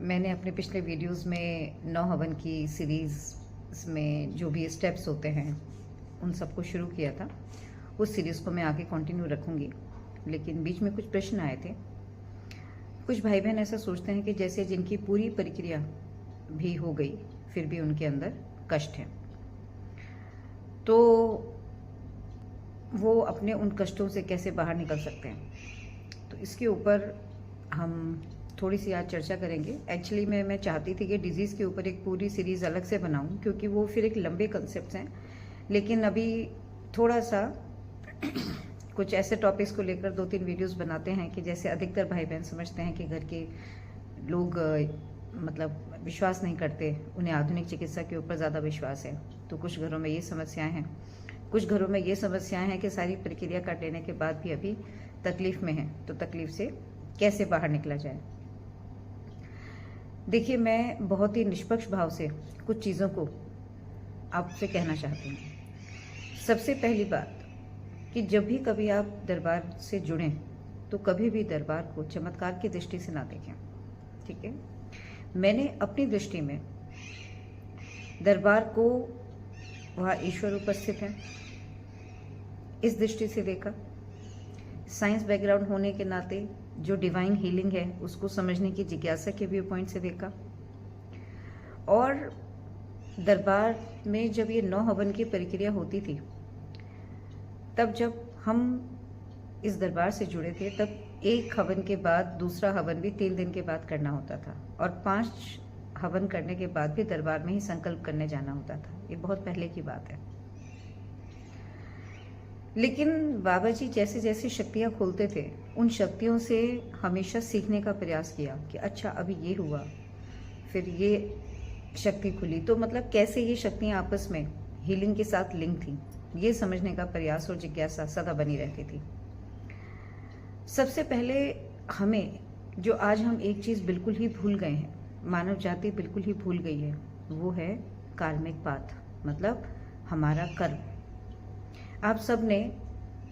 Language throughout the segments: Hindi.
मैंने अपने पिछले वीडियोस में 9 हवन की सीरीज़ में जो भी स्टेप्स होते हैं उन सबको शुरू किया था। उस सीरीज़ को मैं आगे कंटिन्यू रखूँगी, लेकिन बीच में कुछ प्रश्न आए थे। कुछ भाई बहन ऐसा सोचते हैं कि जैसे जिनकी पूरी प्रक्रिया भी हो गई फिर भी उनके अंदर कष्ट है, तो वो अपने उन कष्टों से कैसे बाहर निकल सकते हैं। तो इसके ऊपर हम थोड़ी सी आज चर्चा करेंगे। एक्चुअली मैं चाहती थी कि डिजीज़ के ऊपर एक पूरी सीरीज़ अलग से बनाऊं, क्योंकि वो फिर एक लंबे कंसेप्ट हैं, लेकिन अभी थोड़ा सा कुछ ऐसे टॉपिक्स को लेकर 2-3 वीडियोस बनाते हैं कि जैसे अधिकतर भाई बहन समझते हैं कि घर के लोग मतलब विश्वास नहीं करते, उन्हें आधुनिक चिकित्सा के ऊपर ज़्यादा विश्वास है। तो कुछ घरों में ये समस्याएं हैं, कुछ घरों में ये समस्याएं हैं कि सारी प्रक्रिया कर लेने के बाद भी अभी तकलीफ में है, तो तकलीफ से कैसे बाहर निकला जाए। देखिए, मैं बहुत ही निष्पक्ष भाव से कुछ चीज़ों को आपसे कहना चाहती हूँ। सबसे पहली बात कि जब भी कभी आप दरबार से जुड़ें तो कभी भी दरबार को चमत्कार की दृष्टि से ना देखें, ठीक है। मैंने अपनी दृष्टि में दरबार को वहाँ ईश्वर उपस्थित है इस दृष्टि से देखा। साइंस बैकग्राउंड होने के नाते जो डिवाइन हीलिंग है उसको समझने की जिज्ञासा के व्यू पॉइंट से देखा। और दरबार में जब ये 9 हवन की प्रक्रिया होती थी, तब जब हम इस दरबार से जुड़े थे, तब एक हवन के बाद दूसरा हवन भी 3 दिन के बाद करना होता था, और 5 हवन करने के बाद भी दरबार में ही संकल्प करने जाना होता था। ये बहुत पहले की बात है। लेकिन बाबा जी जैसे जैसे शक्तियाँ खोलते थे, उन शक्तियों से हमेशा सीखने का प्रयास किया कि अच्छा अभी ये हुआ, फिर ये शक्ति खुली, तो मतलब कैसे ये शक्तियाँ आपस में हीलिंग के साथ लिंक थी, ये समझने का प्रयास और जिज्ञासा सदा बनी रहती थी। सबसे पहले हमें, जो आज हम एक चीज़ बिल्कुल ही भूल गए हैं, मानव जाति बिल्कुल ही भूल गई है, वो है कार्मिक पाथ, मतलब हमारा कर्म। आप सब ने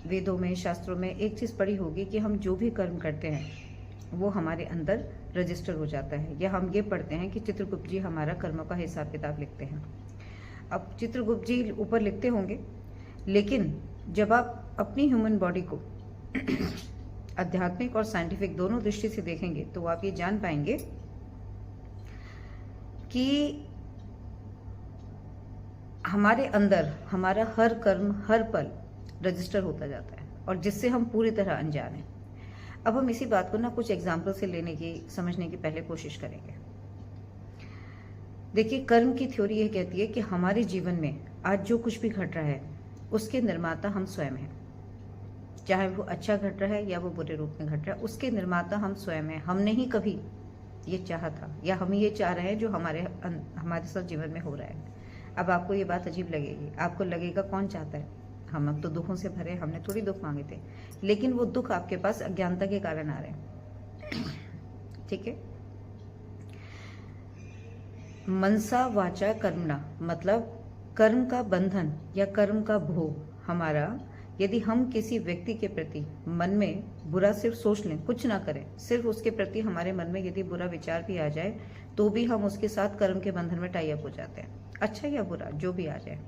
वेदों में, शास्त्रों में एक चीज़ पढ़ी होगी कि हम जो भी कर्म करते हैं वो हमारे अंदर रजिस्टर हो जाता है, या हम ये पढ़ते हैं कि चित्रगुप्त जी हमारा कर्मों का हिसाब किताब लिखते हैं। अब चित्रगुप्त जी ऊपर लिखते होंगे, लेकिन जब आप अपनी ह्यूमन बॉडी को आध्यात्मिक और साइंटिफिक दोनों दृष्टि से देखेंगे तो आप ये जान पाएंगे कि हमारे अंदर हमारा हर कर्म, हर पल रजिस्टर होता जाता है, और जिससे हम पूरी तरह अनजान हैं। अब हम इसी बात को ना कुछ एग्जाम्पल से लेने की, समझने की पहले कोशिश करेंगे। देखिए, कर्म की थ्योरी ये कहती है कि हमारे जीवन में आज जो कुछ भी घट रहा है उसके निर्माता हम स्वयं हैं। चाहे वो अच्छा घट रहा है या वो बुरे रूप में घट रहा है, उसके निर्माता हम स्वयं हैं। हमने ही कभी ये चाहा था, या हम ये चाह रहे हैं जो हमारे साथ जीवन में हो रहा है। अब आपको ये बात अजीब लगेगी, आपको लगेगा कौन चाहता है, हम अब तो दुखों से भरे, हमने थोड़ी दुख मांगे थे, लेकिन वो दुख आपके पास अज्ञानता के कारण आ रहे हैं, ठीक है। मनसा वाचा कर्मणा, मतलब कर्म का बंधन या कर्म का भोग हमारा, यदि हम किसी व्यक्ति के प्रति मन में बुरा सिर्फ सोच लें, कुछ ना करें, सिर्फ उसके प्रति हमारे मन में यदि बुरा विचार भी आ जाए, तो भी हम उसके साथ कर्म के बंधन में टाई अप हो जाते हैं, अच्छा या बुरा जो भी आ जाए।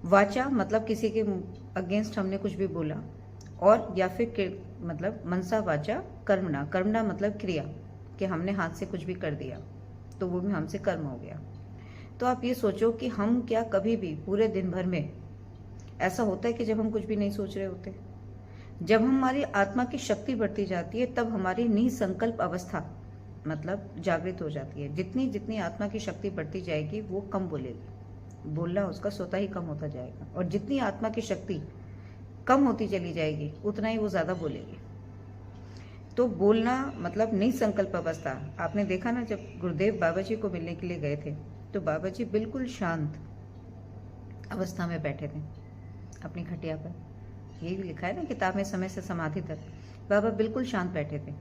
वाचा मतलब किसी के अगेंस्ट हमने कुछ भी बोला, और या फिर मतलब मनसा वाचा कर्मणा, कर्मणा मतलब क्रिया, कि हमने हाथ से कुछ भी कर दिया तो वो भी हमसे कर्म हो गया। तो आप ये सोचो कि हम क्या कभी भी पूरे दिन भर में ऐसा होता है कि जब हम कुछ भी नहीं सोच रहे होते, जब हमारी आत्मा की शक्ति बढ़ती जाती है तब हमारी निसंकल्प अवस्था मतलब जागृत हो जाती है। जितनी जितनी आत्मा की शक्ति बढ़ती जाएगी वो कम बोलेगी, बोलना उसका स्वतः ही कम होता जाएगा, और जितनी आत्मा की शक्ति कम होती चली जाएगी उतना ही वो ज़्यादा बोलेगी। तो बोलना मतलब निसंकल्प अवस्था। आपने देखा ना, जब गुरुदेव बाबा जी को मिलने के लिए गए थे तो बाबा जी बिल्कुल शांत अवस्था में बैठे थे अपनी खटिया पर, यही लिखा है ना किताब में, समय से समाधि तक बाबा बिल्कुल शांत बैठे थे।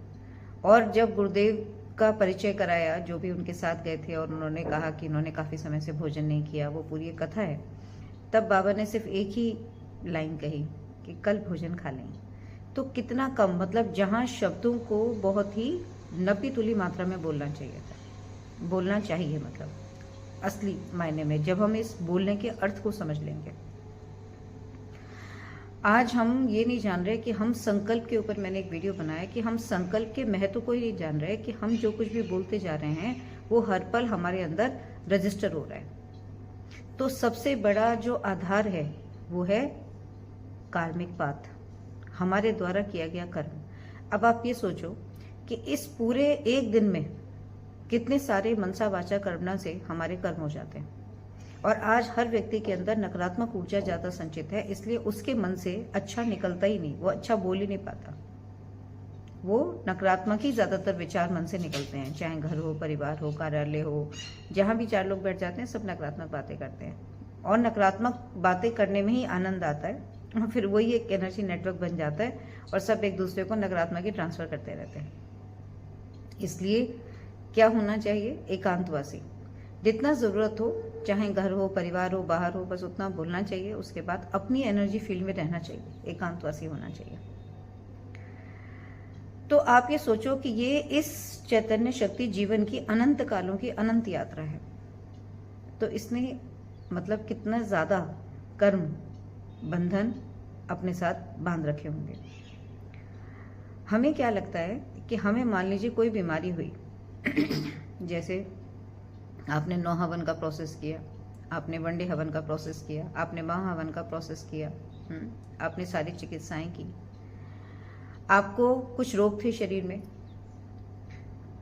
और जब गुरुदेव का परिचय कराया जो भी उनके साथ गए थे, और उन्होंने कहा कि उन्होंने काफ़ी समय से भोजन नहीं किया, वो पूरी एक कथा है, तब बाबा ने सिर्फ एक ही लाइन कही कि कल भोजन खा लें। तो कितना कम, मतलब जहाँ शब्दों को बहुत ही 90 तुली मात्रा में बोलना चाहिए था, बोलना चाहिए मतलब असली मायने में, जब हम इस बोलने के अर्थ को समझ लेंगे। आज हम ये नहीं जान रहे कि हम संकल्प के ऊपर, मैंने एक वीडियो बनाया कि हम संकल्प के महत्व को ही नहीं जान रहे कि हम जो कुछ भी बोलते जा रहे हैं वो हर पल हमारे अंदर रजिस्टर हो रहा है। तो सबसे बड़ा जो आधार है वो है कार्मिक पाथ, हमारे द्वारा किया गया कर्म। अब आप ये सोचो कि इस पूरे एक दिन में कितने सारे मनसा वाचा कर्मणा से हमारे कर्म हो जाते हैं, और आज हर व्यक्ति के अंदर नकारात्मक ऊर्जा ज्यादा संचित है, इसलिए उसके मन से अच्छा निकलता ही नहीं, वो अच्छा बोल ही नहीं पाता, वो नकारात्मक ही ज्यादातर विचार मन से निकलते हैं। चाहे घर हो, परिवार हो, कार्यालय हो, जहां भी 4 लोग बैठ जाते हैं सब नकारात्मक बातें करते हैं, और नकारात्मक बातें करने में ही आनंद आता है, और फिर वही एक एनर्जी नेटवर्क बन जाता है और सब एक दूसरे को नकारात्मक ही ट्रांसफर करते रहते हैं। इसलिए क्या होना चाहिए, एकांतवासी, जितना जरूरत हो, चाहे घर हो, परिवार हो, बाहर हो, बस उतना बोलना चाहिए। उसके बाद अपनी एनर्जी फील्ड में रहना चाहिए, एकांतवासी होना चाहिए। तो आप ये सोचो कि ये इस चैतन्य शक्ति जीवन की अनंत कालों की अनंत यात्रा है, तो इसने मतलब कितना ज्यादा कर्म बंधन अपने साथ बांध रखे होंगे। हमें क्या लगता है कि हमें मान लीजिए कोई बीमारी हुई जैसे आपने 9 हवन का प्रोसेस किया, आपने वनडे हवन का प्रोसेस किया, आपने महा हवन का प्रोसेस किया, आपने सारी चिकित्साएं की, आपको कुछ रोग थे शरीर में,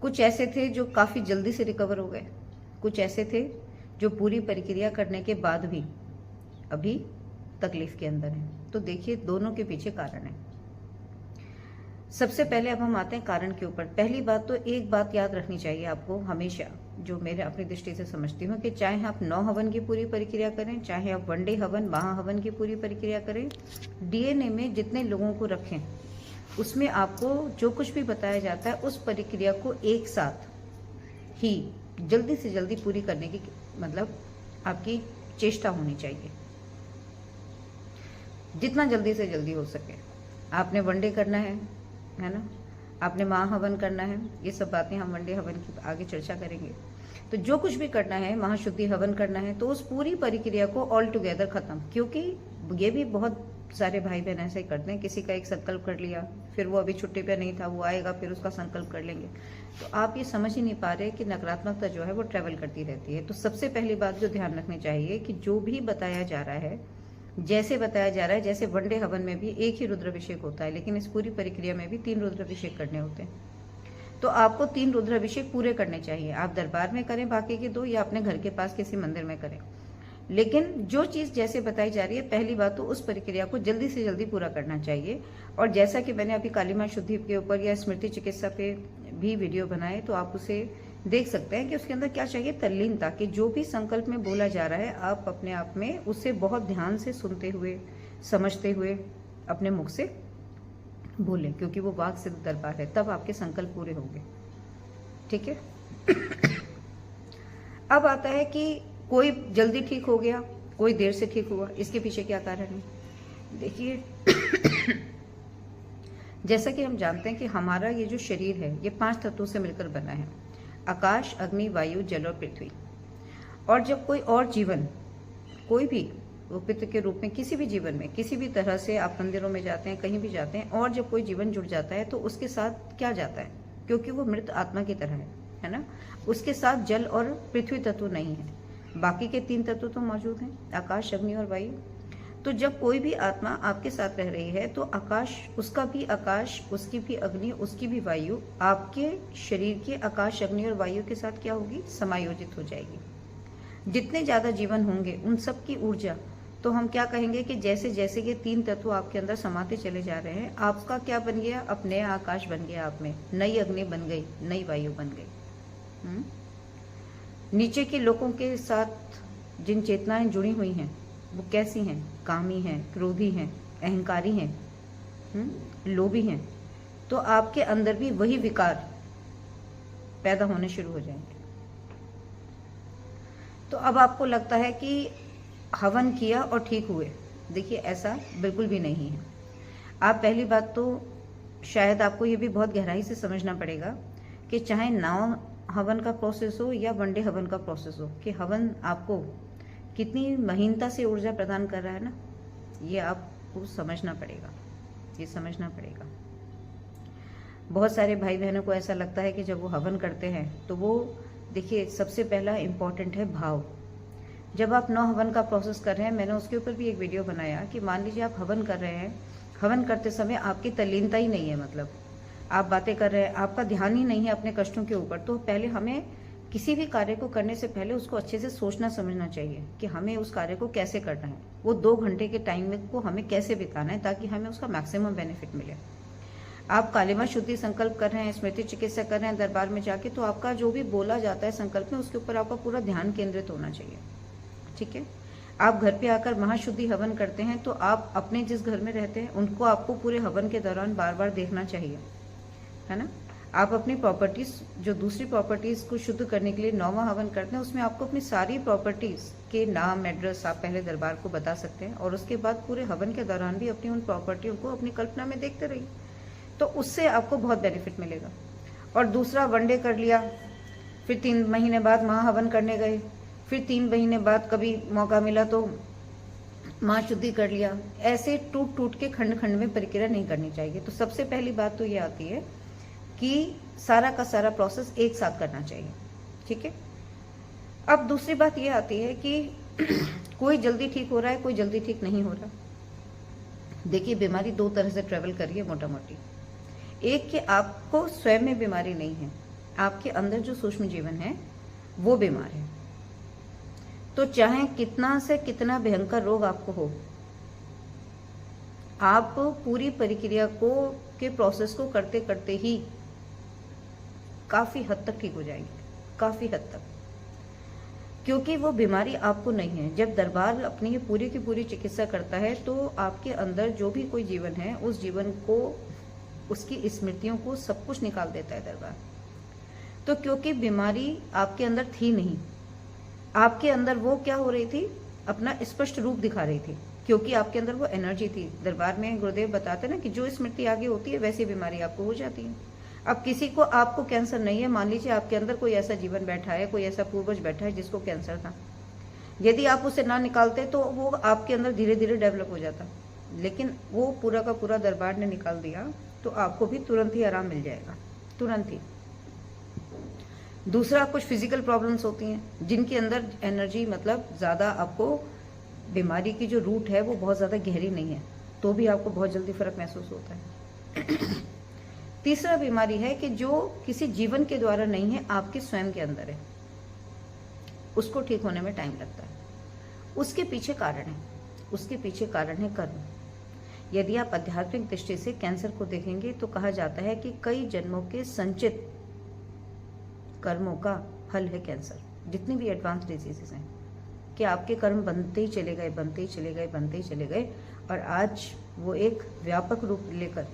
कुछ ऐसे थे जो काफी जल्दी से रिकवर हो गए, कुछ ऐसे थे जो पूरी प्रक्रिया करने के बाद भी अभी तकलीफ के अंदर है। तो देखिए दोनों के पीछे कारण है। सबसे पहले अब हम आते हैं कारण के ऊपर। पहली बात तो एक बात याद रखनी चाहिए आपको हमेशा, जो मेरे अपनी दृष्टि से समझती हूँ, कि चाहे आप 9 हवन की पूरी प्रक्रिया करें, चाहे आप वनडे हवन, महा हवन की पूरी प्रक्रिया करें, डीएनए में जितने लोगों को रखें उसमें आपको जो कुछ भी बताया जाता है उस प्रक्रिया को एक साथ ही जल्दी से जल्दी पूरी करने की मतलब आपकी चेष्टा होनी चाहिए, जितना जल्दी से जल्दी हो सके। आपने वनडे करना है ना, आपने महा हवन करना है, ये सब बातें हम वनडे हवन की आगे चर्चा करेंगे। तो जो कुछ भी करना है, महाशुद्धि हवन करना है, तो उस पूरी प्रक्रिया को ऑल टुगेदर खत्म, क्योंकि ये भी बहुत सारे भाई बहन ऐसे ही करते हैं, किसी का एक संकल्प कर लिया, फिर वो अभी छुट्टी पे नहीं था, वो आएगा फिर उसका संकल्प कर लेंगे। तो आप ये समझ ही नहीं पा रहे कि नकारात्मकता जो है वो ट्रेवल करती रहती है। तो सबसे पहली बात जो ध्यान रखनी चाहिए कि जो भी बताया जा रहा है, जैसे बताया जा रहा है, जैसे वनडे हवन में भी एक ही रुद्राभिषेक होता है, लेकिन इस पूरी प्रक्रिया में भी 3 रुद्राभिषेक करने होते हैं। तो आपको 3 रुद्राभिषेक पूरे करने चाहिए। आप दरबार में करें बाकी के 2, या अपने घर के पास किसी मंदिर में करें, लेकिन जो चीज जैसे बताई जा रही है, पहली बात तो उस प्रक्रिया को जल्दी से जल्दी पूरा करना चाहिए। और जैसा कि मैंने अभी काली मां शुद्धि के ऊपर या स्मृति चिकित्सा पे भी वीडियो बनाए, तो आप उसे देख सकते हैं कि उसके अंदर क्या चाहिए, तल्लीनता, कि जो भी संकल्प में बोला जा रहा है आप अपने आप में उसे बहुत ध्यान से सुनते हुए, समझते हुए अपने मुख से बोलें, क्योंकि वो वाक सिद्ध दरबार है, तब आपके संकल्प पूरे होंगे। ठीक है। अब आता है कि कोई जल्दी ठीक हो गया, कोई देर से ठीक हुआ, इसके पीछे क्या कारण है। देखिए जैसा कि हम जानते हैं कि हमारा ये जो शरीर है ये 5 तत्वों से मिलकर बना है, आकाश, अग्नि, वायु, जल और पृथ्वी। और जब कोई और जीवन, कोई भी पितृ के रूप में किसी भी जीवन में, किसी भी तरह से आप मंदिरों में जाते हैं, कहीं भी जाते हैं, और जब कोई जीवन जुड़ जाता है तो उसके साथ क्या जाता है, क्योंकि वो मृत आत्मा की तरह है ना, उसके साथ जल और पृथ्वी तत्व नहीं है, बाकी के 3 तत्व तो मौजूद हैं, आकाश, अग्नि और वायु। तो जब कोई भी आत्मा आपके साथ रह रही है तो आकाश, उसका भी आकाश, उसकी भी अग्नि, उसकी भी वायु आपके शरीर के आकाश, अग्नि और वायु के साथ क्या होगी, समायोजित हो जाएगी। जितने ज्यादा जीवन होंगे उन सब की ऊर्जा, तो हम क्या कहेंगे कि जैसे जैसे ये 3 तत्व आपके अंदर समाते चले जा रहे हैं, आपका क्या बन गया, अब नया आकाश बन गया, आप में नई अग्नि बन गई, नई वायु बन गई। नीचे के लोगों के साथ जिन चेतनाएं जुड़ी हुई हैं वो कैसी हैं, कामी हैं, क्रोधी हैं, अहंकारी हैं, लोभी हैं, तो आपके अंदर भी वही विकार पैदा होने शुरू हो जाएंगे। तो अब आपको लगता है कि हवन किया और ठीक हुए, देखिए ऐसा बिल्कुल भी नहीं है। आप पहली बात तो शायद आपको ये भी बहुत गहराई से समझना पड़ेगा कि चाहे नाव हवन का प्रोसेस हो या वनडे हवन का प्रोसेस हो, कि हवन आपको कितनी महीनता से ऊर्जा प्रदान कर रहा है ना, ये आपको समझना पड़ेगा, ये समझना पड़ेगा। बहुत सारे भाई बहनों को ऐसा लगता है कि जब वो हवन करते हैं तो वो, देखिए सबसे पहला इम्पॉर्टेंट है भाव। जब आप नौ हवन का प्रोसेस कर रहे हैं, मैंने उसके ऊपर भी एक वीडियो बनाया कि मान लीजिए आप हवन कर रहे हैं, हवन करते समय आपकी तल्लीनता ही नहीं है, मतलब आप बातें कर रहे हैं, आपका ध्यान ही नहीं है अपने कष्टों के ऊपर, तो पहले हमें किसी भी कार्य को करने से पहले उसको अच्छे से सोचना समझना चाहिए कि हमें उस कार्य को कैसे करना है, वो 2 घंटे के टाइम में को हमें कैसे बिताना है ताकि हमें उसका मैक्सिमम बेनिफिट मिले। आप कालिमा शुद्धि संकल्प कर रहे हैं, स्मृति चिकित्सा कर रहे हैं दरबार में जाके, तो आपका जो भी बोला जाता है संकल्प में, उसके ऊपर आपका पूरा ध्यान केंद्रित होना चाहिए, ठीक है। आप घर पे आकर महाशुद्धि हवन करते हैं, तो आप अपने जिस घर में रहते हैं उनको आपको पूरे हवन के दौरान बार बार देखना चाहिए, है ना। आप अपनी प्रॉपर्टीज, जो दूसरी प्रॉपर्टीज को शुद्ध करने के लिए 9वां हवन करते हैं, उसमें आपको अपनी सारी प्रॉपर्टीज के नाम, एड्रेस आप पहले दरबार को बता सकते हैं, और उसके बाद पूरे हवन के दौरान भी अपनी उन प्रॉपर्टियों को अपनी कल्पना में देखते रहिए, तो उससे आपको बहुत बेनिफिट मिलेगा। और दूसरा, वनडे कर लिया, फिर 3 महीने बाद महाहवन करने गए, फिर 3 महीने बाद कभी मौका मिला तो महाशुद्धि कर लिया, ऐसे टूट टूट के खंड खंड में प्रक्रिया नहीं करनी चाहिए। तो सबसे पहली बात तो ये आती है कि सारा का सारा प्रोसेस एक साथ करना चाहिए, ठीक है। अब दूसरी बात ये आती है कि कोई जल्दी ठीक हो रहा है, कोई जल्दी ठीक नहीं हो रहा। देखिए, बीमारी 2 तरह से ट्रेवल कर रही है मोटा मोटी। एक कि आपको स्वयं में बीमारी नहीं है, आपके अंदर जो सूक्ष्म जीवन है वो बीमार है। तो चाहे कितना से कितना भयंकर रोग आपको हो, आप पूरी प्रक्रिया को के प्रोसेस को करते करते ही काफी हद तक ठीक हो जाएंगे, काफी हद तक, क्योंकि वो बीमारी आपको नहीं है। जब दरबार अपनी पूरी की पूरी चिकित्सा करता है तो आपके अंदर जो भी कोई जीवन है, उस जीवन को, उसकी स्मृतियों को, सब कुछ निकाल देता है दरबार। तो क्योंकि बीमारी आपके अंदर थी नहीं, आपके अंदर वो क्या हो रही थी, अपना स्पष्ट रूप दिखा रही थी, क्योंकि आपके अंदर वो एनर्जी थी। दरबार में गुरुदेव बताते ना कि जो स्मृति आगे होती है वैसी बीमारी आपको हो जाती है। अब किसी को, आपको कैंसर नहीं है, मान लीजिए आपके अंदर कोई ऐसा जीवन बैठा है, कोई ऐसा पूर्वज बैठा है जिसको कैंसर था, यदि आप उसे ना निकालते तो वो आपके अंदर धीरे धीरे डेवलप हो जाता, लेकिन वो पूरा का पूरा दरबार ने निकाल दिया, तो आपको भी तुरंत ही आराम मिल जाएगा, तुरंत ही। दूसरा, कुछ फिजिकल प्रॉब्लम्स होती हैं जिनके अंदर एनर्जी, मतलब ज्यादा, आपको बीमारी की जो रूट है वो बहुत ज्यादा गहरी नहीं है, तो भी आपको बहुत जल्दी फर्क महसूस होता है। तीसरा बीमारी है कि जो किसी जीवन के द्वारा नहीं है, आपके स्वयं के अंदर है, उसको ठीक होने में टाइम लगता है। उसके पीछे कारण है, उसके पीछे कारण है कर्म। यदि आप आध्यात्मिक दृष्टि से कैंसर को देखेंगे तो कहा जाता है कि कई जन्मों के संचित कर्मों का फल है कैंसर। जितनी भी एडवांस डिजीजेस हैं, कि आपके कर्म बनते ही चले गए, बनते ही चले गए, बनते ही चले गए, और आज वो एक व्यापक रूप लेकर,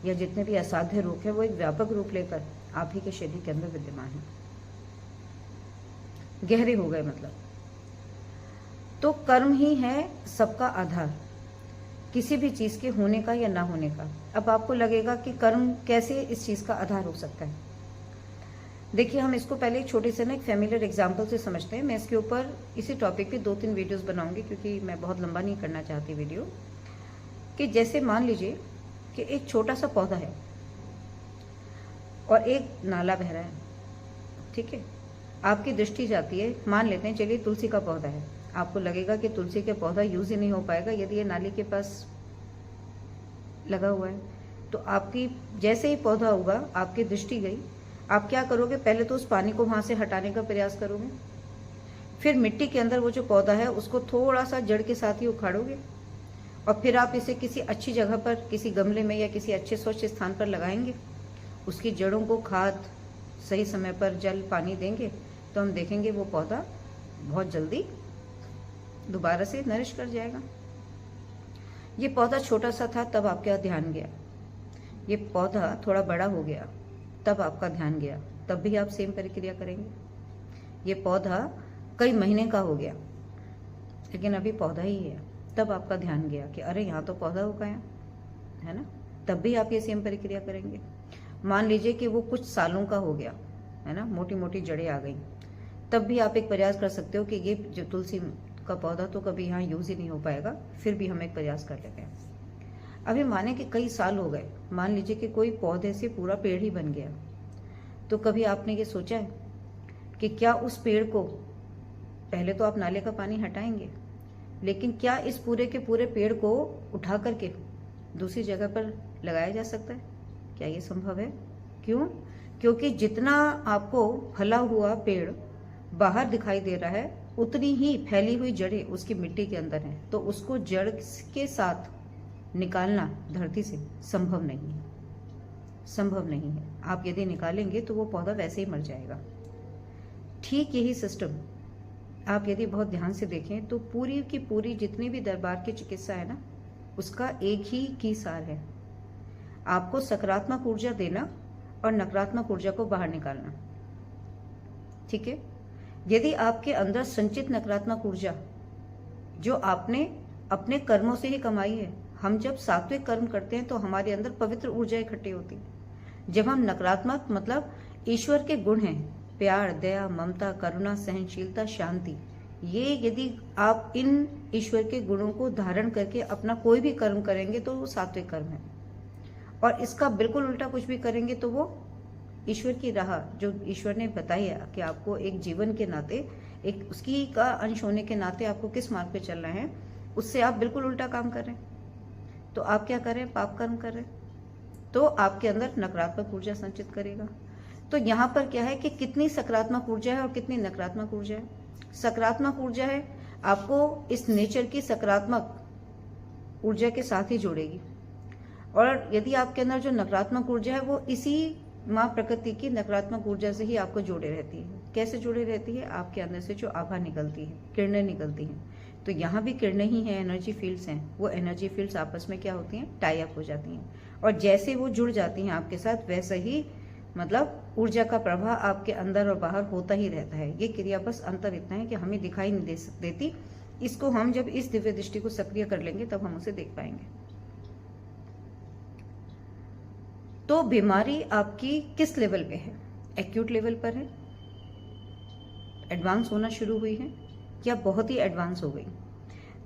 या जितने भी असाध्य रोग है वो एक व्यापक रूप लेकर आप ही के शरीर के अंदर विद्यमान है, गहरे हो गए मतलब। तो कर्म ही है सबका आधार, किसी भी चीज के होने का या ना होने का। अब आपको लगेगा कि कर्म कैसे इस चीज का आधार हो सकता है। देखिए, हम इसको पहले एक छोटे से ना एक फैमिलियर एग्जाम्पल से समझते हैं। मैं इसके ऊपर, इसी टॉपिक पे 2-3 वीडियोस बनाऊंगी, क्योंकि मैं बहुत लंबा नहीं करना चाहती वीडियो। कि जैसे मान लीजिए कि एक छोटा सा पौधा है और एक नाला बह रहा है, ठीक है। आपकी दृष्टि जाती है, मान लेते हैं, चलिए तुलसी का पौधा है, आपको लगेगा कि तुलसी का पौधा यूज ही नहीं हो पाएगा यदि ये नाली के पास लगा हुआ है। तो आपकी, जैसे ही पौधा होगा, आपकी दृष्टि गई, आप क्या करोगे, पहले तो उस पानी को वहां से हटाने का प्रयास करोगे, फिर मिट्टी के अंदर वो जो पौधा है उसको थोड़ा सा जड़ के साथ ही उखाड़ोगे, और फिर आप इसे किसी अच्छी जगह पर, किसी गमले में या किसी अच्छे स्वच्छ स्थान पर लगाएंगे। उसकी जड़ों को खाद, सही समय पर जल पानी देंगे, तो हम देखेंगे वो पौधा बहुत जल्दी दोबारा से नरिश कर जाएगा। ये पौधा छोटा सा था, तब आपका ध्यान गया। ये पौधा थोड़ा बड़ा हो गया, तब आपका ध्यान गया, तब भी आप सेम प्रक्रिया करेंगे। ये पौधा कई महीने का हो गया, लेकिन अभी पौधा ही है, तब आपका ध्यान गया कि अरे यहाँ तो पौधा हो गया है ना, तब भी आप ये सेम प्रक्रिया करेंगे। मान लीजिए कि वो कुछ सालों का हो गया है ना, मोटी मोटी जड़ें आ गई, तब भी आप एक प्रयास कर सकते हो कि ये जो तुलसी का पौधा तो कभी यहाँ यूज ही नहीं हो पाएगा, फिर भी हम एक प्रयास कर लेते हैं। अभी माने कि कई साल हो गए, मान लीजिए कि कोई पौधे से पूरा पेड़ ही बन गया, तो कभी आपने ये सोचा है कि क्या उस पेड़ को, पहले तो आप नाले का पानी हटाएंगे, लेकिन क्या इस पूरे के पूरे पेड़ को उठा करके दूसरी जगह पर लगाया जा सकता है? क्या ये संभव है? क्यों? क्योंकि जितना आपको फला हुआ पेड़ बाहर दिखाई दे रहा है, उतनी ही फैली हुई जड़ें उसकी मिट्टी के अंदर हैं, तो उसको जड़ के साथ निकालना धरती से संभव नहीं है, संभव नहीं है। आप यदि निकालेंगे तो वो पौधा वैसे ही मर जाएगा। ठीक यही सिस्टम आप यदि बहुत ध्यान से देखें तो पूरी की पूरी जितनी भी दरबार की चिकित्सा है ना, उसका एक ही की सार है, आपको सकारात्मक ऊर्जा देना और नकारात्मक ऊर्जा को बाहर निकालना। ठीक है? यदि आपके अंदर संचित नकारात्मक ऊर्जा जो आपने अपने कर्मों से ही कमाई है, हम जब सात्विक कर्म करते हैं तो हमारे अंदर पवित्र ऊर्जा इकट्ठी होती है। जब हम नकारात्मक, मतलब ईश्वर के गुण हैं, प्यार, दया, ममता, करुणा, सहनशीलता, शांति, ये यदि आप इन ईश्वर के गुणों को धारण करके अपना कोई भी कर्म करेंगे तो वो सात्विक कर्म है। और इसका बिल्कुल उल्टा कुछ भी करेंगे तो वो ईश्वर की राह, जो ईश्वर ने बताई है कि आपको एक जीवन के नाते, एक उसकी का अंश होने के नाते आपको किस मार्ग पे चलना है, उससे आप बिल्कुल उल्टा काम कर रहे हैं। तो आप क्या कर रहे हैं? पाप कर्म कर रहे हैं, तो आपके अंदर नकारात्मक ऊर्जा संचित करेगा। तो यहाँ पर क्या है कि कितनी सकारात्मक ऊर्जा है और कितनी नकारात्मक ऊर्जा है। सकारात्मक ऊर्जा है आपको इस नेचर की सकारात्मक ऊर्जा के साथ ही जोड़ेगी, और यदि आपके अंदर जो नकारात्मक ऊर्जा है वो इसी माँ प्रकृति की नकारात्मक ऊर्जा से ही आपको जोड़े रहती है। कैसे जुड़े रहती है? आपके अंदर से जो आभा निकलती है, किरणें निकलती हैं, तो यहाँ भी किरणें ही हैं, एनर्जी फील्ड्स हैं। वो एनर्जी फील्ड्स आपस में क्या होती हैं? टाई अप हो जाती हैं, और जैसे वो जुड़ जाती हैं आपके साथ, वैसे ही मतलब ऊर्जा का प्रवाह आपके अंदर और बाहर होता ही रहता है। ये क्रिया, बस अंतर इतना है कि हमें दिखाई नहीं देती। इसको हम जब इस दिव्य दृष्टि को सक्रिय कर लेंगे तब हम उसे देख पाएंगे। तो बीमारी आपकी किस लेवल पे है? एक्यूट लेवल पर है, एडवांस होना शुरू हुई है, या बहुत ही एडवांस हो गई?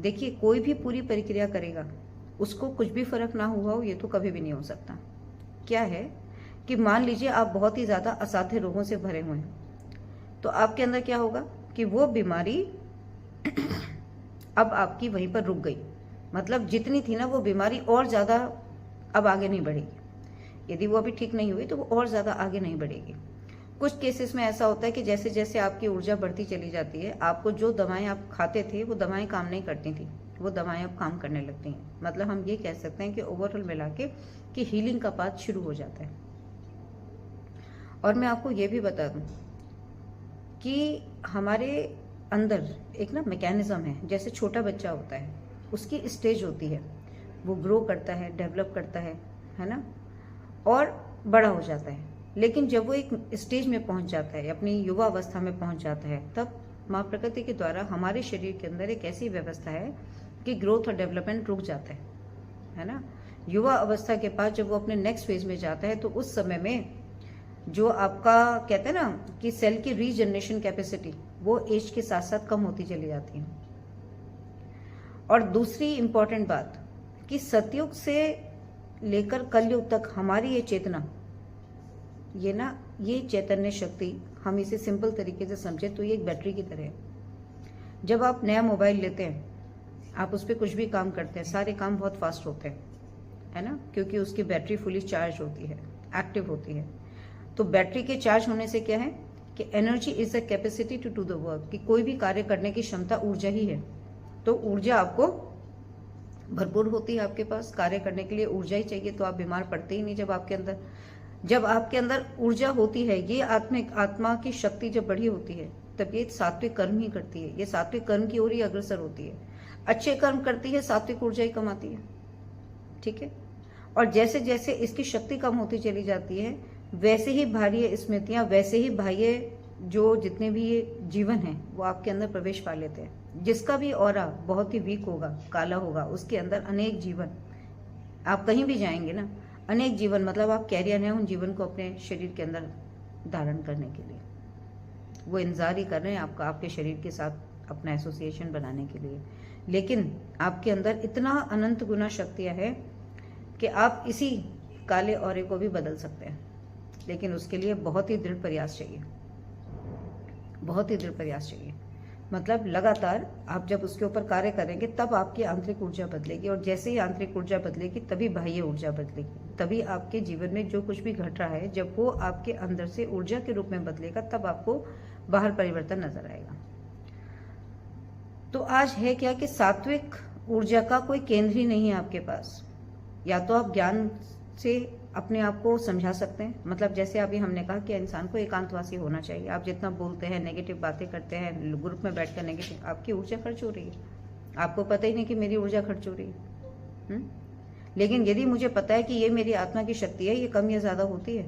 देखिए, कोई भी पूरी प्रक्रिया करेगा उसको कुछ भी फर्क ना हुआ हो, ये तो कभी भी नहीं हो सकता। क्या है कि मान लीजिए आप बहुत ही ज्यादा असाध्य रोगों से भरे हुए हैं, तो आपके अंदर क्या होगा कि वो बीमारी अब आपकी वहीं पर रुक गई। मतलब जितनी थी ना वो बीमारी, और ज्यादा अब आगे नहीं बढ़ेगी। यदि वो अभी ठीक नहीं हुई तो वो और ज्यादा आगे नहीं बढ़ेगी। कुछ केसेस में ऐसा होता है कि जैसे जैसे आपकी ऊर्जा बढ़ती चली जाती है, आपको जो दवाएं आप खाते थे वो दवाएं काम नहीं करती थी, वो दवाएं अब काम करने लगती हैं। मतलब हम ये कह सकते हैं कि ओवरऑल मिला के कि हीलिंग का पाथ शुरू हो जाता है। और मैं आपको ये भी बता दूं कि हमारे अंदर एक ना मैकेनिज्म है, जैसे छोटा बच्चा होता है, उसकी स्टेज होती है, वो ग्रो करता है, डेवलप करता है ना, और बड़ा हो जाता है। लेकिन जब वो एक स्टेज में पहुंच जाता है, अपनी युवा अवस्था में पहुंच जाता है, तब माँ प्रकृति के द्वारा हमारे शरीर के अंदर एक ऐसी व्यवस्था है कि ग्रोथ और डेवलपमेंट रुक जाता है ना। युवा अवस्था के बाद जब वो अपने नेक्स्ट फेज में जाता है, तो उस समय में जो आपका कहते हैं ना कि सेल की रीजनरेशन कैपेसिटी, वो एज के साथ साथ कम होती चली जाती है। और दूसरी इंपॉर्टेंट बात कि सतयुग से लेकर कलयुग तक हमारी ये चेतना, ये चैतन्य शक्ति, हम इसे सिंपल तरीके से समझे तो ये एक बैटरी की तरह है। जब आप नया मोबाइल लेते हैं, आप उस पर कुछ भी काम करते हैं, सारे काम बहुत फास्ट होते हैं, है ना, क्योंकि उसकी बैटरी फुली चार्ज होती है, एक्टिव होती है। तो बैटरी के चार्ज होने से क्या है कि energy is the capacity to do the work, कि कोई भी कार्य करने की क्षमता ऊर्जा ही है। तो ऊर्जा आपको भरपूर होती है, आपके पास कार्य करने के लिए ऊर्जा ही चाहिए, तो आप बीमार पड़ते ही नहीं। जब आपके अंदर ऊर्जा होती है, ये आत्मा की शक्ति जब बढ़ी होती है, तब ये सात्विक कर्म ही करती है, ये सात्विक कर्म की ओर ही अग्रसर होती है, अच्छे कर्म करती है, सात्विक ऊर्जा ही कमाती है। ठीक है। और जैसे जैसे इसकी शक्ति कम होती चली जाती है, वैसे ही बाह्य स्मृतियां, वैसे ही बाह्य जो जितने भी जीवन हैं वो आपके अंदर प्रवेश पा लेते हैं। जिसका भी ऑरा बहुत ही वीक होगा, काला होगा, उसके अंदर अनेक जीवन, आप कहीं भी जाएंगे ना, अनेक जीवन, मतलब आप कैरियर हैं उन जीवन को अपने शरीर के अंदर धारण करने के लिए। वो इंतजार ही कर रहे हैं आपका, आपके शरीर के साथ अपना एसोसिएशन बनाने के लिए। लेकिन आपके अंदर इतना अनंत गुना शक्तियां है कि आप इसी काले औरे को भी बदल सकते हैं। लेकिन उसके लिए बहुत ही दृढ़ प्रयास चाहिए, बहुत ही दृढ़ प्रयास चाहिए। मतलब लगातार आप जब उसके ऊपर कार्य करेंगे तब आपकी आंतरिक ऊर्जा बदलेगी, और जैसे ही आंतरिक ऊर्जा बदलेगी तभी बाह्य ऊर्जा बदलेगी। तभी आपके जीवन में जो कुछ भी घट रहा है, जब वो आपके अंदर से ऊर्जा के रूप में बदलेगा तब आपको बाहर परिवर्तन नजर आएगा। तो आज है क्या कि सात्विक ऊर्जा का कोई केंद्र ही नहीं है आपके पास। या तो आप ज्ञान से अपने आप को समझा सकते हैं, मतलब जैसे अभी हमने कहा कि इंसान को एकांतवासी होना चाहिए। आप जितना बोलते हैं, नेगेटिव बातें करते हैं, ग्रुप में बैठकर नेगेटिव, आपकी ऊर्जा खर्च हो रही है, आपको पता ही नहीं कि मेरी ऊर्जा खर्च हो रही है। लेकिन यदि मुझे पता है कि ये मेरी आत्मा की शक्ति है, ये कम या ज्यादा होती है,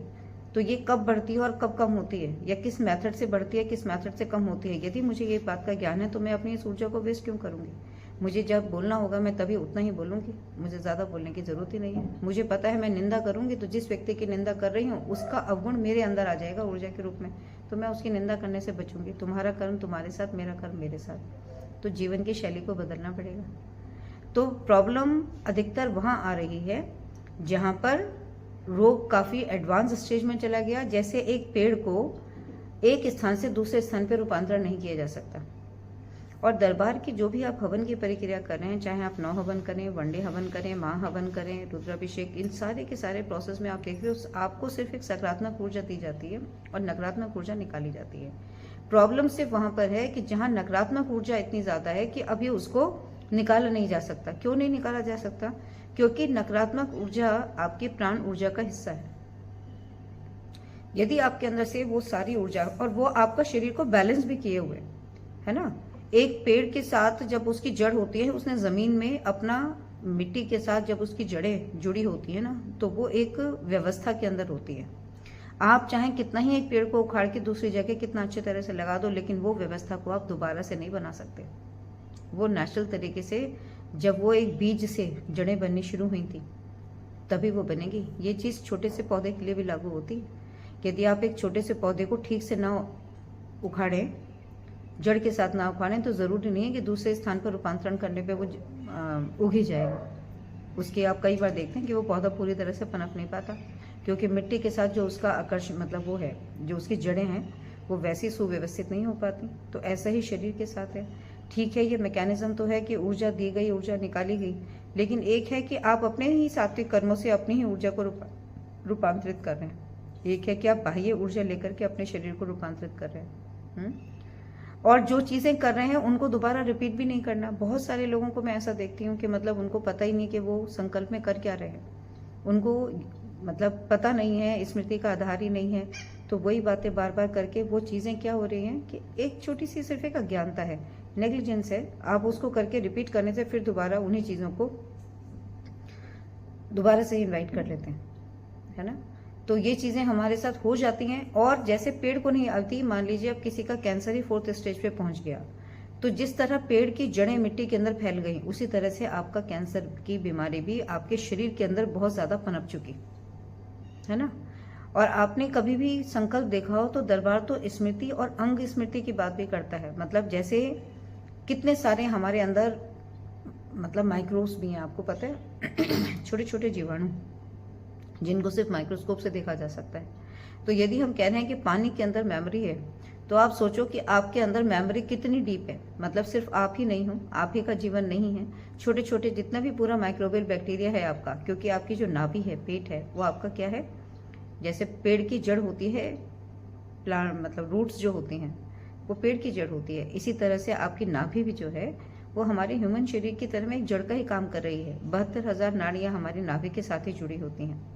तो ये कब बढ़ती है और कब कम होती है, या किस मेथड से बढ़ती है, किस मेथड से कम होती है, यदि मुझे ये बात का ज्ञान है तो मैं अपनी इस ऊर्जा को वेस्ट क्यों करूंगी। मुझे जब बोलना होगा मैं तभी उतना ही बोलूंगी, मुझे ज्यादा बोलने की जरूरत ही नहीं है। मुझे पता है मैं निंदा करूंगी तो जिस व्यक्ति की निंदा कर रही हूँ उसका अवगुण मेरे अंदर आ जाएगा ऊर्जा के रूप में, तो मैं उसकी निंदा करने से बचूंगी। तुम्हारा कर्म तुम्हारे साथ, मेरा कर्म मेरे साथ। तो जीवन की शैली को बदलना पड़ेगा। तो प्रॉब्लम अधिकतर वहां आ रही है जहां पर रोग काफी एडवांस स्टेज में चला गया। जैसे एक पेड़ को एक स्थान से दूसरे स्थान पर रूपांतरण नहीं किया जा सकता। और दरबार की जो भी आप हवन की प्रक्रिया कर रहे हैं, चाहे आप 9 हवन करें, वनडे हवन करें, माँ हवन करें, रुद्राभिषेक, इन सारे के सारे प्रोसेस में आप देख रहे हो आपको सिर्फ एक सकारात्मक ऊर्जा दी जाती है और नकारात्मक ऊर्जा निकाली जाती है। प्रॉब्लम सिर्फ वहां पर है कि जहां नकारात्मक ऊर्जा इतनी ज्यादा है कि अभी उसको निकाला नहीं जा सकता। क्यों नहीं निकाला जा सकता? क्योंकि नकारात्मक ऊर्जा आपकी प्राण ऊर्जा का हिस्सा है। यदि आपके अंदर से वो सारी ऊर्जा, और वो आपका शरीर को बैलेंस भी किए हुए है ना। एक पेड़ के साथ जब उसकी जड़ होती है, उसने जमीन में अपना, मिट्टी के साथ जब उसकी जड़ें जुड़ी होती है ना, तो वो एक व्यवस्था के अंदर होती है। आप चाहे कितना ही एक पेड़ को उखाड़ के दूसरी जगह कितना अच्छे तरह से लगा दो, लेकिन वो व्यवस्था को आप दोबारा से नहीं बना सकते। वो नेचुरल तरीके से जब वो एक बीज से जड़ें बननी शुरू हुई थी तभी वो बनेगी। ये चीज छोटे से पौधे के लिए भी लागू होती है। यदि आप एक छोटे से पौधे को ठीक से ना उखाड़ें, जड़ के साथ ना उखाड़ें, तो जरूरी नहीं है कि दूसरे स्थान पर रूपांतरण करने पे वो उग ही जाएगा। उसके आप कई बार देखते हैं कि वो पौधा पूरी तरह से पनप नहीं पाता, क्योंकि मिट्टी के साथ जो उसका आकर्षण, मतलब वो है, जो उसकी जड़ें हैं वो वैसी सुव्यवस्थित नहीं हो पाती। तो ऐसा ही शरीर के साथ है। ठीक है, ये मैकेनिज्म तो है कि ऊर्जा दी गई, ऊर्जा निकाली गई, लेकिन एक है कि आप अपने ही सात्विक कर्मों से अपनी ही ऊर्जा को रूपांतरित कर रहे हैं। एक है कि आप बाह्य ऊर्जा लेकर के अपने शरीर को रूपांतरित कर रहे हैं। और जो चीजें कर रहे हैं उनको दोबारा रिपीट भी नहीं करना। बहुत सारे लोगों को मैं ऐसा देखती हूँ कि मतलब उनको पता ही नहीं कि वो संकल्प में कर क्या रहे हैं, उनको मतलब पता नहीं है, स्मृति का आधार ही नहीं है। तो वही बातें बार बार करके वो चीजें क्या हो रही हैं कि एक छोटी सी सिर्फ एक अज्ञानता है, नेग्लिजेंस है। आप उसको करके रिपीट करने से फिर दोबारा उन्हीं चीजों को दोबारा से इन्वाइट कर लेते हैं, है ना। तो ये चीजें हमारे साथ हो जाती हैं। और जैसे पेड़ को नहीं आती, मान लीजिए अब किसी का कैंसर ही 4th स्टेज पे पहुंच गया, तो जिस तरह पेड़ की जड़ें मिट्टी के अंदर फैल गई, उसी तरह से आपका कैंसर की बीमारी भी आपके शरीर के अंदर बहुत ज्यादा पनप चुकी है ना। और आपने कभी भी संकल्प देखा हो तो दरबार तो स्मृति और अंग स्मृति की बात भी करता है। मतलब जैसे कितने सारे हमारे अंदर मतलब माइक्रोब्स भी हैं, आपको पता है, छोटे छोटे जीवाणु जिनको सिर्फ माइक्रोस्कोप से देखा जा सकता है। तो यदि हम कह रहे हैं कि पानी के अंदर मेमोरी है, तो आप सोचो कि आपके अंदर मेमोरी कितनी डीप है। मतलब सिर्फ आप ही नहीं हो, आप ही का जीवन नहीं है, छोटे छोटे जितना भी पूरा माइक्रोबियल बैक्टीरिया है आपका, क्योंकि आपकी जो नाभि है, पेट है, वो आपका क्या है, जैसे पेड़ की जड़ होती है, प्लांट मतलब रूट्स जो होती हैं वो पेड़ की जड़ होती है, इसी तरह से आपकी नाभि भी जो है वो हमारे ह्यूमन शरीर की तरह में एक जड़ का ही काम कर रही है। 72,000 नाड़ियां हमारी नाभि के साथ ही जुड़ी होती हैं।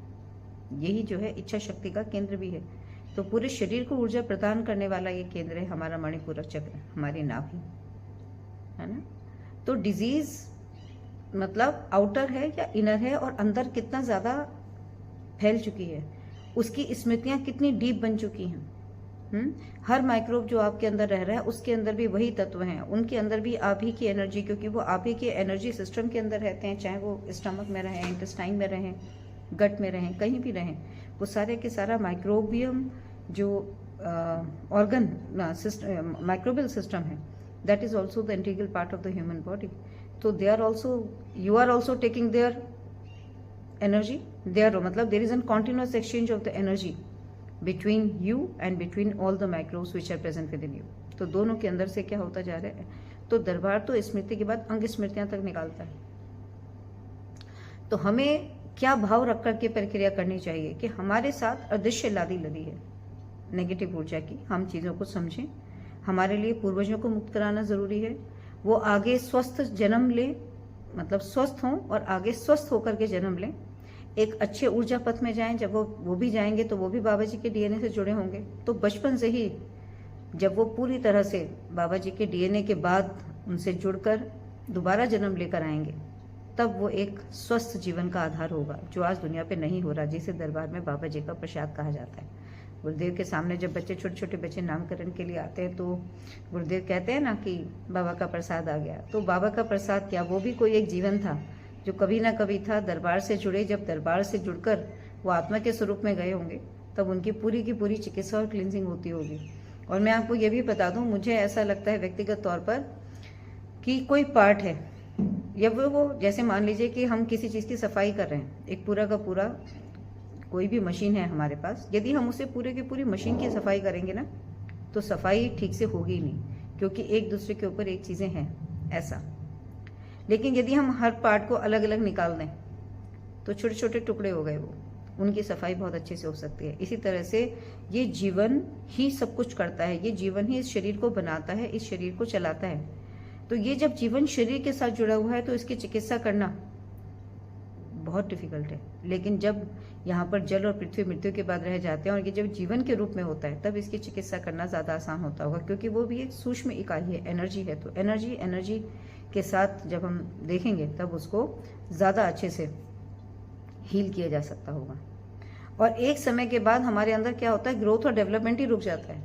यही जो है इच्छा शक्ति का केंद्र भी है। तो पूरे शरीर को ऊर्जा प्रदान करने वाला ये केंद्र है हमारा मणिपुरक चक्र, हमारी नाभि, है ना। तो डिजीज मतलब आउटर है या इनर है, और अंदर कितना ज्यादा फैल चुकी है, उसकी स्मृतियां कितनी डीप बन चुकी हैं। हर माइक्रोब जो आपके अंदर रह रहा है उसके अंदर भी वही तत्व हैं, उनके अंदर भी आप ही की एनर्जी, क्योंकि वो आप ही के एनर्जी सिस्टम के अंदर रहते हैं, चाहे वो स्टमक में रहें, इंटेस्टाइन में रहें, गट में रहें, कहीं भी रहें, वो सारे के सारा माइक्रोबियम जो ऑर्गन माइक्रोबियल सिस्टम है, that is also the integral part of the human body. तो they are also, you are also taking their energy, their मतलब there is an continuous exchange of the energy between you and between all the microbes which are present within you. तो दोनों के अंदर से क्या होता जा रहा है. तो दरबार तो स्मृति के बाद अंग स्मृतियां तक निकालता है. तो हमें क्या भाव रख कर के प्रक्रिया करनी चाहिए कि हमारे साथ अदृश्य लादी लदी है नेगेटिव ऊर्जा की. हम चीज़ों को समझें. हमारे लिए पूर्वजों को मुक्त कराना ज़रूरी है. वो आगे स्वस्थ जन्म लें, मतलब स्वस्थ हों और आगे स्वस्थ होकर के जन्म लें, एक अच्छे ऊर्जा पथ में जाएं. जब वो भी जाएंगे तो वो भी बाबा जी के डीएनए से जुड़े होंगे. तो बचपन से ही जब वो पूरी तरह से बाबा जी के डीएनए के बाद उनसे जुड़कर दोबारा जन्म लेकर आएंगे, तब वो एक स्वस्थ जीवन का आधार होगा, जो आज दुनिया पे नहीं हो रहा, जिसे दरबार में बाबा जी का प्रसाद कहा जाता है. गुरुदेव के सामने जब बच्चे, छोटे छोटे बच्चे नामकरण के लिए आते हैं, तो गुरुदेव कहते हैं ना कि बाबा का प्रसाद आ गया. तो बाबा का प्रसाद क्या, वो भी कोई एक जीवन था जो कभी ना कभी था. दरबार से जुड़े, जब दरबार से जुड़कर वो आत्मा के स्वरूप में गए होंगे, तब उनकी पूरी की पूरी चिकित्सा और क्लिनजिंग होती होगी. और मैं आपको ये भी बता दूं, मुझे ऐसा लगता है व्यक्तिगत तौर पर कि कोई पार्ट है, या वो जैसे मान लीजिए कि हम किसी चीज़ की सफाई कर रहे हैं, एक पूरा का पूरा कोई भी मशीन है हमारे पास, यदि हम उसे पूरे की पूरी मशीन की सफाई करेंगे ना, तो सफाई ठीक से होगी ही नहीं, क्योंकि एक दूसरे के ऊपर एक चीज़ें हैं ऐसा. लेकिन यदि हम हर पार्ट को अलग अलग निकाल दें, तो छोटे छोटे टुकड़े हो गए, वो उनकी सफाई बहुत अच्छे से हो सकती है. इसी तरह से ये जीवन ही सब कुछ करता है. ये जीवन ही इस शरीर को बनाता है, इस शरीर को चलाता है. तो ये जब जीवन शरीर के साथ जुड़ा हुआ है, तो इसकी चिकित्सा करना बहुत डिफिकल्ट है. लेकिन जब यहाँ पर जल और पृथ्वी मृत्यु के बाद रह जाते हैं, और ये जब जीवन के रूप में होता है, तब इसकी चिकित्सा करना ज़्यादा आसान होता होगा, क्योंकि वो भी एक सूक्ष्म इकाई है, एनर्जी है. तो एनर्जी के साथ जब हम देखेंगे, तब उसको ज़्यादा अच्छे से हील किया जा सकता होगा. और एक समय के बाद हमारे अंदर क्या होता है, ग्रोथ और डेवलपमेंट ही रुक जाता है.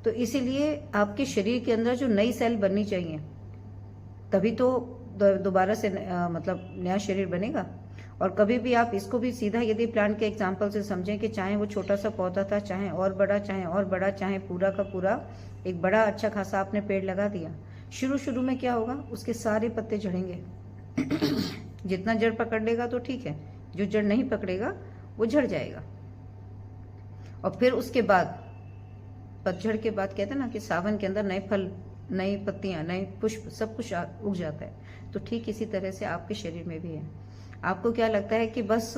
तो इसीलिए आपके शरीर के अंदर जो नई सेल बननी चाहिए, तभी तो दोबारा से मतलब नया शरीर बनेगा. और कभी भी आप इसको भी सीधा यदि प्लांट के एग्जाम्पल से समझें कि चाहे वो छोटा सा पौधा था, चाहे और बड़ा, चाहे पूरा का पूरा एक बड़ा अच्छा खासा आपने पेड़ लगा दिया, शुरू में क्या होगा, उसके सारे पत्ते झड़ेंगे. जितना जड़ पकड़ लेगा तो ठीक है, जो जड़ नहीं पकड़ेगा वो झड़ जाएगा. और फिर उसके बाद पतझड़ के बाद कहते हैं ना कि सावन के अंदर नए फल, नई पत्तियां, नए पुष्प, सब कुछ उग जाता है. तो ठीक इसी तरह से आपके शरीर में भी है. आपको क्या लगता है कि बस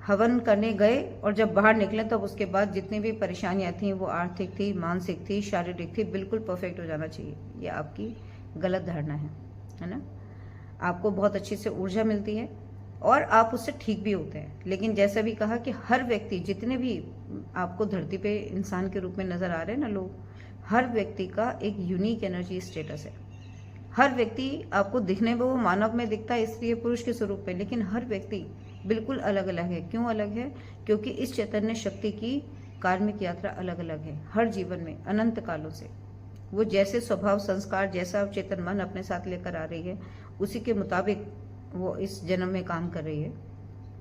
हवन करने गए और जब बाहर निकले, तब उसके बाद जितनी भी परेशानियां थी, वो आर्थिक थी, मानसिक थी, शारीरिक थी, बिल्कुल परफेक्ट हो जाना चाहिए. ये आपकी गलत धारणा है ना. आपको बहुत अच्छी से ऊर्जा मिलती है और आप उससे ठीक भी होते हैं. लेकिन जैसा भी कहा कि हर व्यक्ति, जितने भी आपको धरती पे इंसान के रूप में नजर आ रहे हैं ना लोग, हर व्यक्ति का एक यूनिक एनर्जी स्टेटस है. हर व्यक्ति आपको दिखने में वो मानव में दिखता है, स्त्री पुरुष के स्वरूप में, लेकिन हर व्यक्ति बिल्कुल अलग अलग है. क्यों अलग है? क्योंकि इस चैतन्य शक्ति की कार्मिक यात्रा अलग अलग है. हर जीवन में अनंत कालों से वो जैसे स्वभाव संस्कार, जैसा चेतन मन अपने साथ लेकर आ रही है, उसी के मुताबिक वो इस जन्म में काम कर रही है.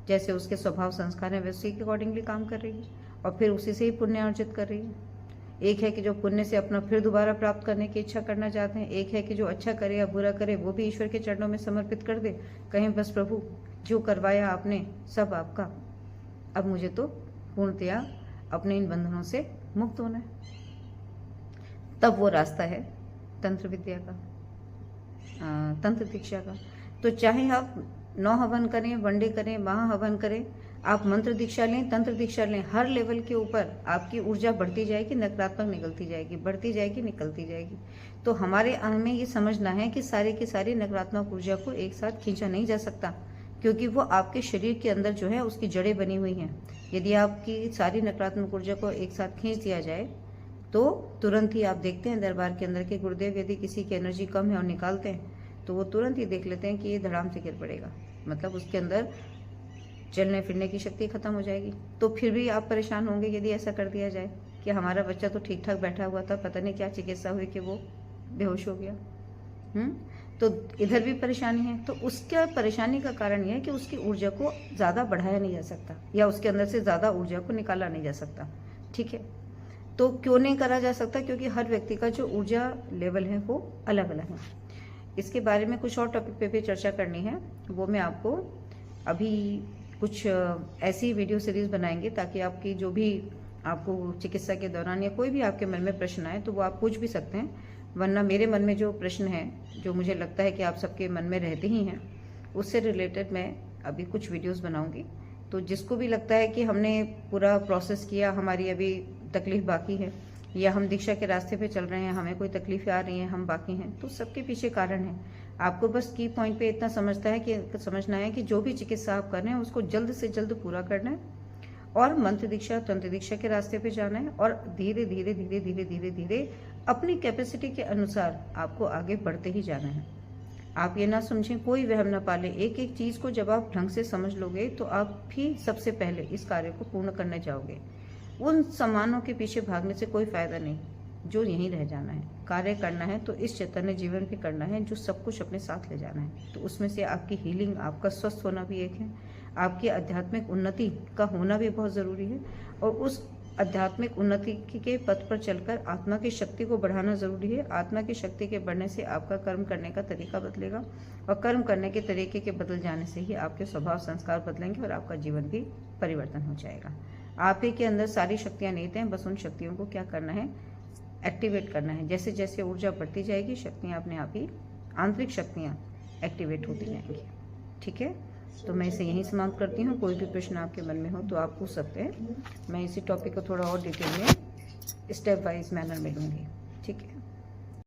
जैसे उसके स्वभाव संस्कार है, वैसे के अकॉर्डिंगली काम कर रही है, और फिर उसी से ही पुण्य अर्जित कर रही है. एक है कि जो पुण्य से अपना फिर दोबारा प्राप्त करने की इच्छा करना चाहते हैं. एक है कि जो अच्छा करे या बुरा करे, वो भी ईश्वर के चरणों में समर्पित कर दे, कहें बस प्रभु जो करवाया आपने सब आपका, अब मुझे तो पूर्णतया अपने इन बंधनों से मुक्त होना है. तब वो रास्ता है तंत्र विद्या का, तंत्र दीक्षा का. तो चाहे आप 9 हवन करें, वनडे करें, महाहवन करें, आप मंत्र दीक्षा लें, तंत्र दीक्षा लें, हर लेवल के ऊपर आपकी ऊर्जा बढ़ती जाएगी, नकारात्मक निकलती जाएगी, बढ़ती जाएगी, निकलती जाएगी. तो हमारे हमें ये समझना है कि सारी की सारी नकारात्मक ऊर्जा को एक साथ खींचा नहीं जा सकता, क्योंकि वो आपके शरीर के अंदर जो है उसकी जड़ें बनी हुई हैं. यदि आपकी सारी नकारात्मक ऊर्जा को एक साथ खींच दिया जाए, तो तुरंत ही आप देखते हैं दरबार के अंदर के गुरुदेव यदि किसी की एनर्जी कम है और निकालते हैं, तो वो तुरंत ही देख लेते हैं कि ये धड़ाम से गिर पड़ेगा, मतलब उसके अंदर चलने फिरने की शक्ति खत्म हो जाएगी. तो फिर भी आप परेशान होंगे यदि ऐसा कर दिया जाए कि हमारा बच्चा तो ठीक ठाक बैठा हुआ था, पता नहीं क्या चिकित्सा हुई कि वो बेहोश हो गया. तो इधर भी परेशानी है। तो उसका परेशानी का कारण यह है कि उसकी ऊर्जा को ज़्यादा बढ़ाया नहीं जा सकता या उसके अंदर से ज़्यादा ऊर्जा को निकाला नहीं जा सकता। ठीक है, तो क्यों नहीं करा जा सकता? क्योंकि हर व्यक्ति का जो ऊर्जा लेवल है वो अलग अलग है। इसके बारे में कुछ और टॉपिक पे भी चर्चा करनी है, वो मैं आपको अभी कुछ ऐसी वीडियो सीरीज बनाएंगे ताकि आपकी जो भी आपको चिकित्सा के दौरान या कोई भी आपके मन में प्रश्न आए तो वो आप पूछ भी सकते हैं। वरना मेरे मन में जो प्रश्न है, जो मुझे लगता है कि आप सबके मन में रहते ही हैं, उससे रिलेटेड मैं अभी कुछ वीडियोस बनाऊंगी। तो जिसको भी लगता है कि हमने पूरा प्रोसेस किया, हमारी अभी तकलीफ बाकी है, या हम दीक्षा के रास्ते पे चल रहे हैं, हमें कोई तकलीफें आ रही हैं, हम बाकी हैं, तो सबके पीछे कारण है। आपको बस की पॉइंट पे इतना समझना है कि जो भी चिकित्सा आप कर रहे हैं उसको जल्द से जल्द पूरा करना है और मंत्र दीक्षा, तंत्र दीक्षा के रास्ते पे जाना है और धीरे धीरे धीरे धीरे धीरे धीरे अपनी कैपेसिटी के अनुसार आपको आगे बढ़ते ही जाना है। आप ये ना समझें, कोई वहम ना पाले। एक एक चीज को जब आप ढंग से समझ लोगे तो आप भी सबसे पहले इस कार्य को पूर्ण करने जाओगे। उन सम्मानों के पीछे भागने से कोई फायदा नहीं, जो यहीं रह जाना है। कार्य करना है तो इस चैतन्य जीवन भी करना है जो सब कुछ अपने साथ ले जाना है। तो उसमें से आपकी हीलिंग, आपका स्वस्थ होना भी एक है, आपकी आध्यात्मिक उन्नति का होना भी बहुत जरूरी है और उस आध्यात्मिक उन्नति के पथ पर चलकर आत्मा की शक्ति को बढ़ाना जरूरी है। आत्मा की शक्ति के बढ़ने से आपका कर्म करने का तरीका बदलेगा और कर्म करने के तरीके के बदल जाने से ही आपके स्वभाव संस्कार बदलेंगे और आपका जीवन भी परिवर्तन हो जाएगा। आप ही के अंदर सारी शक्तियां निहित हैं, बस उन शक्तियों को क्या करना है, एक्टिवेट करना है। जैसे जैसे ऊर्जा बढ़ती जाएगी, शक्तियां अपने आप ही, आंतरिक शक्तियां एक्टिवेट होती जाएंगी। ठीक है, तो मैं इसे यहीं समाप्त करती हूँ। कोई भी प्रश्न आपके मन में हो तो आप पूछ सकते हैं। मैं इसी टॉपिक को थोड़ा और डिटेल में स्टेप वाइज मैनर में लूँगी। ठीक है।